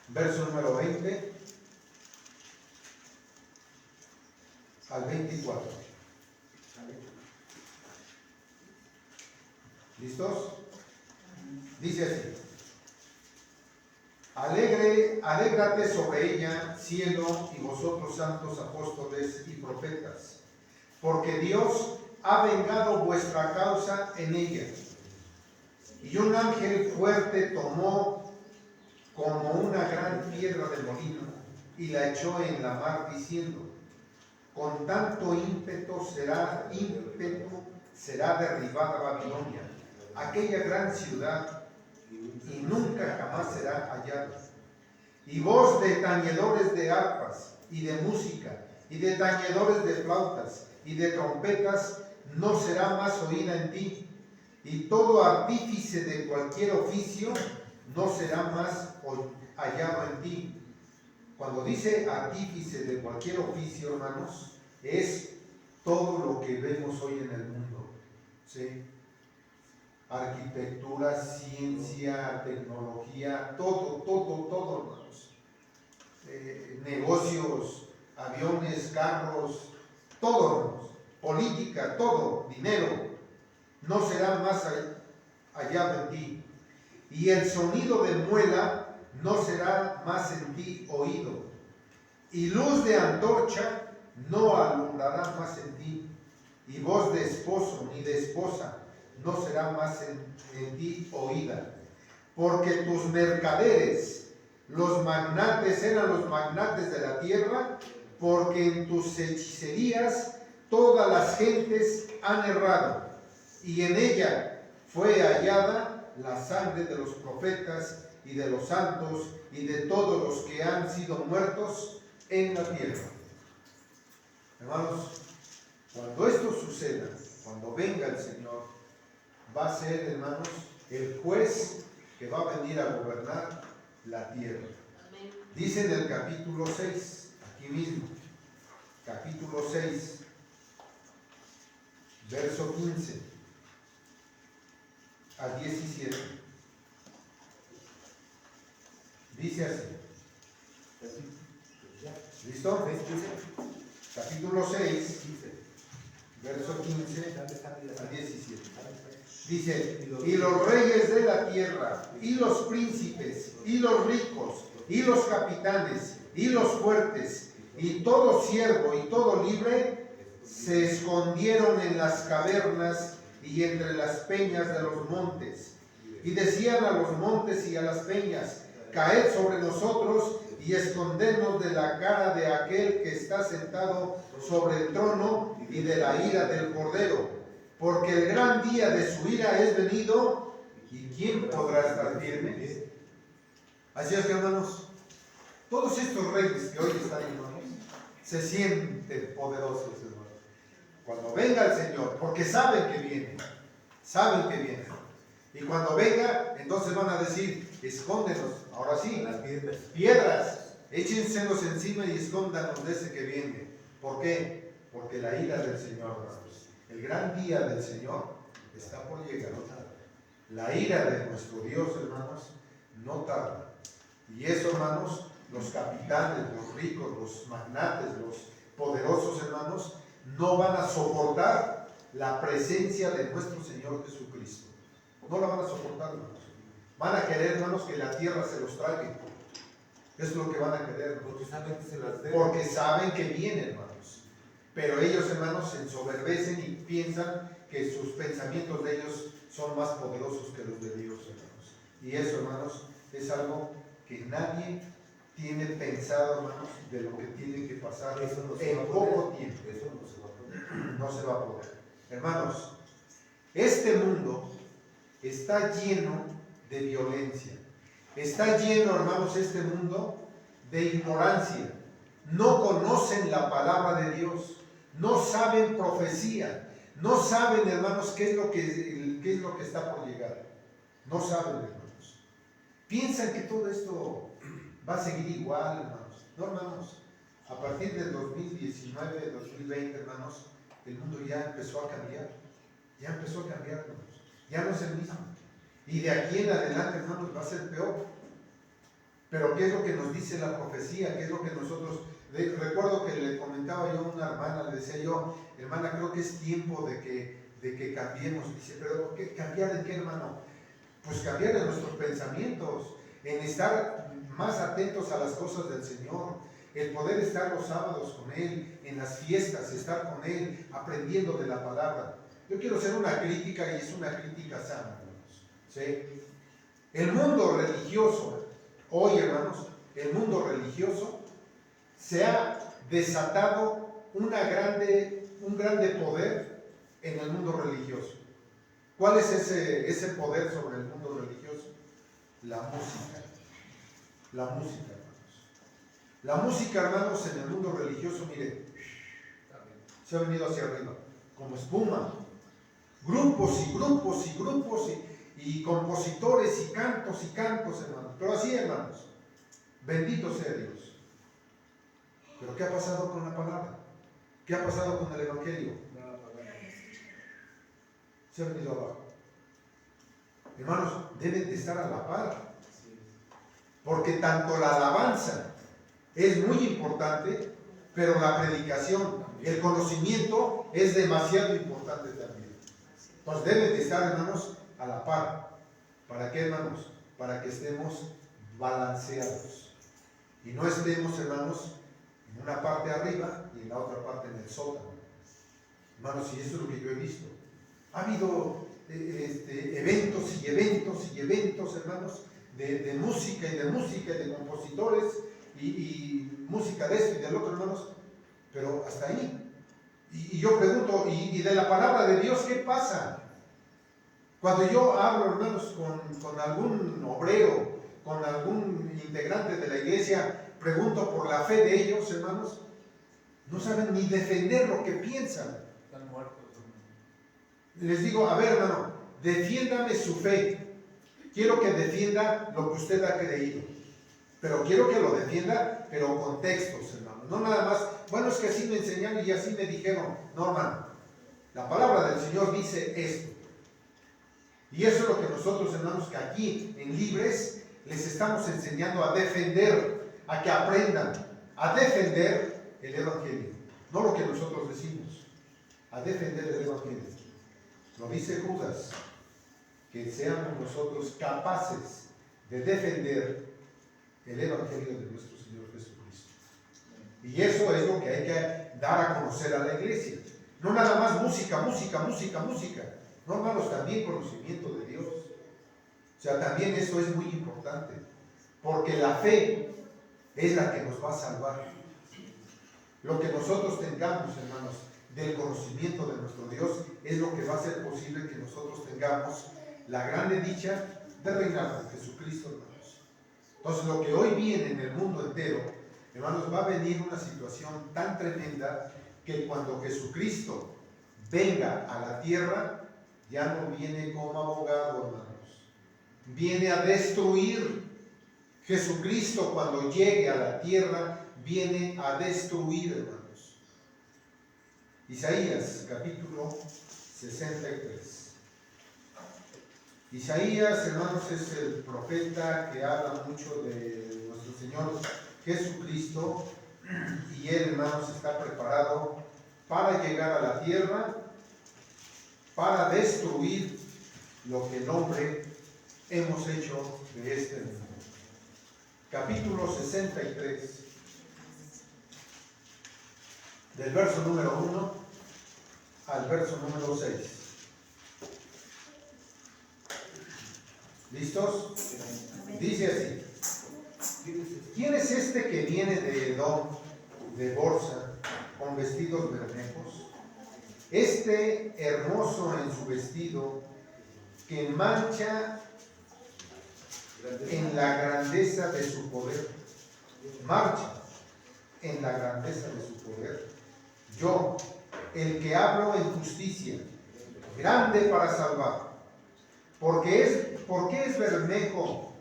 verso número 20 al 24. ¿Listos? Dice así: alégrate sobre ella, cielo, y vosotros santos apóstoles y profetas, porque Dios ha vengado vuestra causa en ella. Y un ángel fuerte tomó como una gran piedra de molino y la echó en la mar, diciendo: con tanto ímpetu será derribada Babilonia, aquella gran ciudad, y nunca jamás será hallada. Y voz de tañedores de arpas y de música, y de tañedores de flautas y de trompetas no será más oída en ti, y todo artífice de cualquier oficio no será más hallado en ti. Cuando dice artífice de cualquier oficio, hermanos, es todo lo que vemos hoy en el mundo, ¿sí? Arquitectura, ciencia, tecnología, todo, hermanos. Negocios, aviones, carros, todo, hermanos. Política, todo, dinero, no será más hallado en ti. Y el sonido de muela no será más en ti oído. Y luz de antorcha no alumbrará más en ti. Y voz de esposo ni de esposa no será más en ti oída. Porque tus mercaderes, los magnates, eran los magnates de la tierra, porque en tus hechicerías todas las gentes han errado, y en ella fue hallada la sangre de los profetas y de los santos y de todos los que han sido muertos en la tierra. Hermanos, cuando esto suceda, cuando venga el Señor, va a ser, hermanos, el juez que va a venir a gobernar la tierra. Dice en el capítulo 6, aquí mismo, capítulo 6, verso 15 a 17. Dice así. ¿Listo? Capítulo 6, verso 15 a 17. Dice: y los reyes de la tierra, y los príncipes, y los ricos, y los capitanes, y los fuertes, y todo siervo y todo libre, se escondieron en las cavernas y entre las peñas de los montes. Y decían a los montes y a las peñas: caed sobre nosotros y escondernos de la cara de aquel que está sentado sobre el trono y de la ira del Cordero, porque el gran día de su ira es venido, ¿y quién podrá estar firme? Así es que, hermanos, todos estos reyes que hoy están, hermanos, se sienten poderosos, hermanos, cuando venga el Señor, porque saben que viene, y cuando venga, entonces van a decir: escóndenos, ahora sí, las piedras, échenselos encima y escóndanos de ese que viene. ¿Por qué? Porque la ira del Señor, hermanos, el gran día del Señor está por llegar. La ira de nuestro Dios, hermanos, no tarda. Y eso, hermanos, los capitanes, los ricos, los magnates, los poderosos, hermanos, no van a soportar la presencia de nuestro Señor Jesucristo. No la van a soportar, hermanos. Van a querer, hermanos, que la tierra se los trague. Es lo que van a querer, hermanos. Porque saben que viene, hermanos. Pero ellos, hermanos, se ensoberbecen y piensan que sus pensamientos de ellos son más poderosos que los de Dios, hermanos. Y eso, hermanos, es algo que nadie tiene pensado, hermanos, de lo que tiene que pasar en poco tiempo. Eso no se va a poder. No se va a poder. Hermanos, este mundo está lleno de violencia. Está lleno, hermanos, este mundo de ignorancia. No conocen la palabra de Dios. No saben profecía. No saben, hermanos, qué es lo que está por llegar. No saben, hermanos. Piensan que todo esto va a seguir igual, hermanos. No, hermanos. A partir del 2019, 2020, hermanos, el mundo ya empezó a cambiar. Ya empezó a cambiar, hermanos. Ya no es el mismo. Y de aquí en adelante, hermanos, va a ser peor. Pero ¿qué es lo que nos dice la profecía? ¿Qué es lo que nosotros... Recuerdo que le comentaba yo a una hermana, le decía yo, hermana, creo que es tiempo de que cambiemos. Dice, pero ¿cambiar en qué, hermano? Pues cambiar en nuestros pensamientos, en estar más atentos a las cosas del Señor, el poder estar los sábados con Él, en las fiestas, estar con Él, aprendiendo de la palabra. Yo quiero hacer una crítica y es una crítica sana, hermanos. ¿Sí? El mundo religioso, hoy, hermanos, el mundo religioso se ha desatado un grande poder en el mundo religioso. ¿Cuál es ese poder sobre el mundo religioso? La música. La música, hermanos. La música, hermanos, en el mundo religioso, mire, se ha venido hacia arriba, como espuma. Grupos y grupos y grupos y compositores y cantos, hermanos. Pero así, hermanos, bendito sea Dios. Pero ¿qué ha pasado con la palabra? ¿Qué ha pasado con el Evangelio? Se ha venido abajo. Hermanos, deben de estar a la par. Porque tanto la alabanza es muy importante, pero la predicación, el conocimiento es demasiado importante también. Entonces deben de estar, hermanos, a la par. ¿Para qué, hermanos? Para que estemos balanceados. Y no estemos, hermanos, en una parte arriba y en la otra parte en el sótano. Hermanos, y eso es lo que yo he visto. Ha habido eventos y eventos, hermanos, de música y de compositores y música de esto y del otro, hermanos, pero hasta ahí. Y yo pregunto, ¿y de la palabra de Dios qué pasa? Cuando yo hablo, hermanos, con algún obrero, con algún integrante de la iglesia, pregunto por la fe de ellos, hermanos, no saben ni defender lo que piensan. Están muertos. Les digo, a ver, hermano, defiéndame su fe. Quiero que defienda lo que usted ha creído. Pero quiero que lo defienda, pero con textos, hermano. No nada más, bueno, es que así me enseñaron y así me dijeron. No, hermano. La palabra del Señor dice esto. Y eso es lo que nosotros, hermanos, que aquí en Libres les estamos enseñando a defender, a que aprendan, a defender el Evangelio. No lo que nosotros decimos, a defender el Evangelio. Lo dice Judas, que seamos nosotros capaces de defender el Evangelio de nuestro Señor Jesucristo. Y eso es lo que hay que dar a conocer a la iglesia. No nada más música. No, hermanos, también conocimiento de Dios. O sea, también eso es muy importante. Porque la fe es la que nos va a salvar. Lo que nosotros tengamos, hermanos, del conocimiento de nuestro Dios es lo que va a hacer posible que nosotros tengamos la grande dicha de reinar con Jesucristo, hermanos. Entonces, lo que hoy viene en el mundo entero, hermanos, va a venir una situación tan tremenda que cuando Jesucristo venga a la tierra, ya no viene como abogado, hermanos. Viene a destruir. Jesucristo, cuando llegue a la tierra, viene a destruir, hermanos. Isaías, capítulo 63. Isaías, hermanos, es el profeta que habla mucho de nuestro Señor Jesucristo, y él, hermanos, está preparado para llegar a la tierra, para destruir lo que el hombre hemos hecho de este mundo. Capítulo 63, del verso número 1 al verso número 6. ¿Listos? Dice así. ¿Quién es este que viene de Edom, de Borsa, con vestidos bermejos? Este hermoso en su vestido, que mancha en la grandeza de su poder. Marcha en la grandeza de su poder. Yo, el que hablo en justicia, grande para salvar. ¿Por qué es bermejo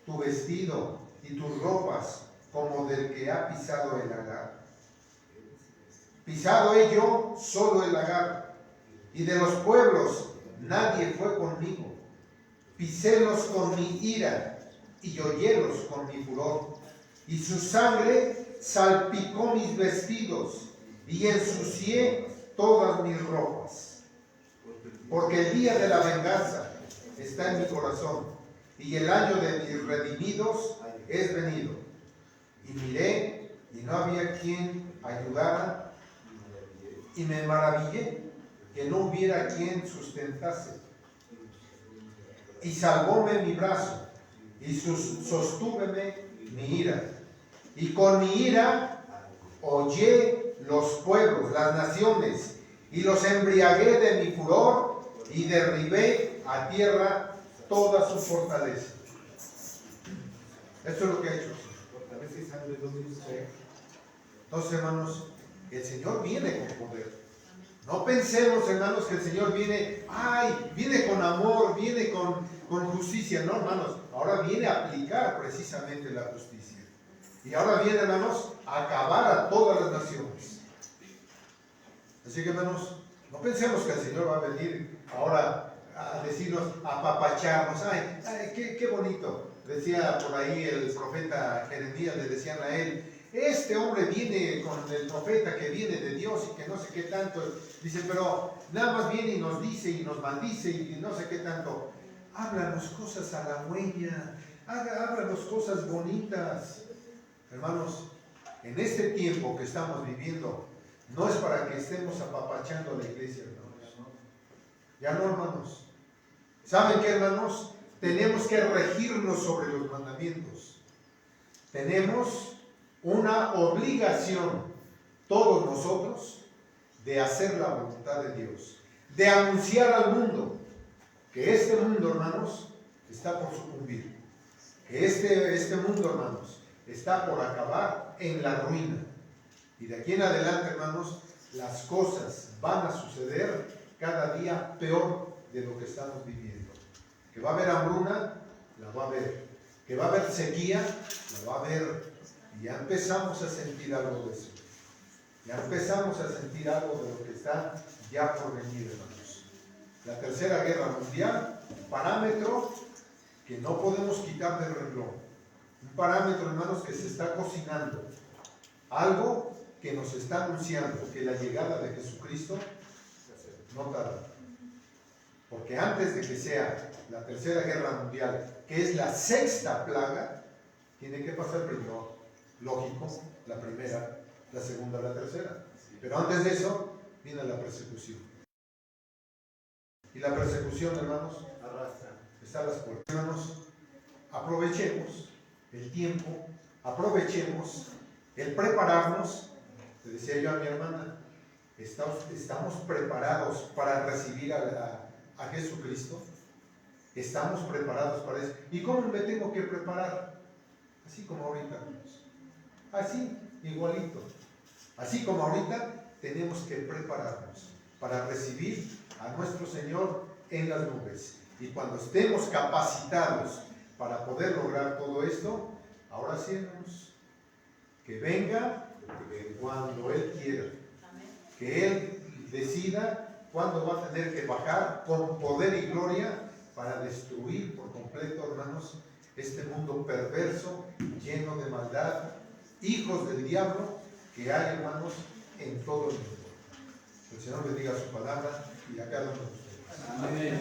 tu vestido y tus ropas como del que ha pisado el lagar? Pisado he yo solo el lagar, y de los pueblos nadie fue conmigo. Pisélos con mi ira y hollélos con mi furor, y su sangre salpicó mis vestidos y ensucié todas mis ropas. Porque el día de la venganza está en mi corazón, y el año de mis redimidos es venido. Y miré, y no había quien ayudara, y me maravillé que no hubiera quien sustentase. Y salvóme mi brazo, y sostúveme mi ira. Y con mi ira hollé los pueblos, las naciones, y los embriagué de mi furor, y derribé a tierra toda su fortaleza. Esto es lo que ha hecho. Fortaleza y sangre de Dios. Entonces, hermanos, el Señor viene con poder. No pensemos, hermanos, que el Señor viene, viene con amor, viene con justicia. No, hermanos, ahora viene a aplicar precisamente la justicia. Y ahora viene, hermanos, a acabar a todas las naciones. Así que, hermanos, no pensemos que el Señor va a venir ahora a decirnos, a apapacharnos. Qué bonito. Decía por ahí el profeta Jeremías, le decían a él, este hombre viene con el profeta que viene de Dios y que no sé qué tanto. Dice, pero nada más viene y nos dice y nos maldice y no sé qué tanto. Háblanos cosas halagüeñas, háblanos cosas bonitas. Hermanos, en este tiempo que estamos viviendo, no es para que estemos apapachando a la iglesia, hermanos. Ya no, hermanos. ¿Saben qué, hermanos? Tenemos que regirnos sobre los mandamientos. Tenemos una obligación, todos nosotros, de hacer la voluntad de Dios, de anunciar al mundo que este mundo, hermanos, está por sucumbir, que este mundo, hermanos, está por acabar en la ruina, y de aquí en adelante, hermanos, las cosas van a suceder cada día peor de lo que estamos viviendo. Que va a haber hambruna, la va a haber. Que va a haber sequía, la va a haber. Y ya empezamos a sentir algo de eso. Ya empezamos a sentir algo de lo que está ya por venir, hermanos. La Tercera Guerra Mundial, un parámetro que no podemos quitar del renglón. Un parámetro, hermanos, que se está cocinando. Algo que nos está anunciando que la llegada de Jesucristo no tarda. Porque antes de que sea la Tercera Guerra Mundial, que es la sexta plaga, tiene que pasar primero. Lógico, la primera, la segunda, la tercera. Pero antes de eso, viene la persecución. Y la persecución, hermanos, arrastra. Está a las puertas. Hermanos, aprovechemos el tiempo, aprovechemos el prepararnos. Le decía yo a mi hermana, estamos preparados para recibir a Jesucristo. Estamos preparados para eso. ¿Y cómo me tengo que preparar? Así como ahorita, hermanos. Así, igualito. Así como ahorita tenemos que prepararnos para recibir a nuestro Señor en las nubes. Y cuando estemos capacitados para poder lograr todo esto, ahora sí, hermanos, que venga cuando Él quiera. Que Él decida cuándo va a tener que bajar con poder y gloria para destruir por completo, hermanos, este mundo perverso, lleno de maldad, hijos del diablo que hay, hermanos, en todo el mundo. El Señor bendiga su palabra y a cada uno de ustedes. Amén.